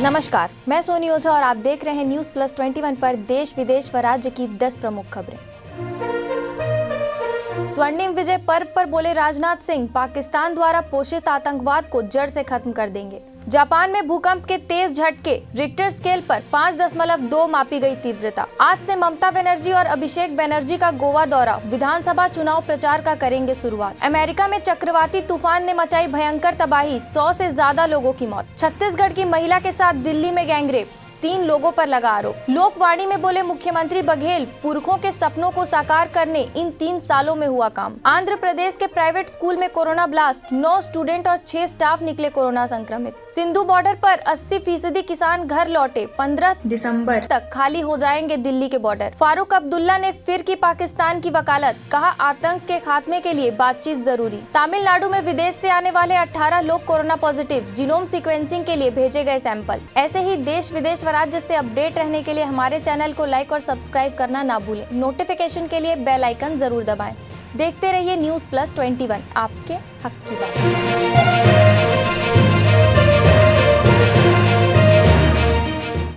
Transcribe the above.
नमस्कार, मैं सोनी ओझा और आप देख रहे हैं न्यूज़ प्लस 21 पर देश विदेश व राज्य की 10 प्रमुख खबरें। स्वर्णिम विजय पर्व पर बोले राजनाथ सिंह, पाकिस्तान द्वारा पोषित आतंकवाद को जड़ से खत्म कर देंगे। जापान में भूकंप के तेज झटके, रिक्टर स्केल पर 5.2 मापी गई तीव्रता। आज से ममता बनर्जी और अभिषेक बनर्जी का गोवा दौरा, विधानसभा चुनाव प्रचार का करेंगे शुरुआत। अमेरिका में चक्रवाती तूफान ने मचाई भयंकर तबाही, 100 से ज्यादा लोगों की मौत। छत्तीसगढ़ की महिला के साथ दिल्ली में गैंगरेप, 3 लोगों पर लगा आरोप। लोकवाणी में बोले मुख्यमंत्री बघेल, पुरखों के सपनों को साकार करने इन 3 सालों में हुआ काम। आंध्र प्रदेश के प्राइवेट स्कूल में कोरोना ब्लास्ट, 9 स्टूडेंट और 6 स्टाफ निकले कोरोना संक्रमित। सिंधु बॉर्डर पर 80% किसान घर लौटे, 15 दिसंबर तक खाली हो जाएंगे दिल्ली के बॉर्डर। फारूक अब्दुल्ला ने फिर की पाकिस्तान की वकालत, कहा आतंक के खात्मे के लिए बातचीत जरूरी। तमिलनाडु में विदेश से आने वाले 18 लोग कोरोना पॉजिटिव, जीनोम सीक्वेंसिंग के लिए भेजे गए सैंपल। ऐसे ही देश विदेश राज्य से अपडेट रहने के लिए हमारे चैनल को लाइक और सब्सक्राइब करना ना भूलें। नोटिफिकेशन के लिए बेल आइकन जरूर दबाएं। देखते रहिए न्यूज़ प्लस 21, आपके हक की बात।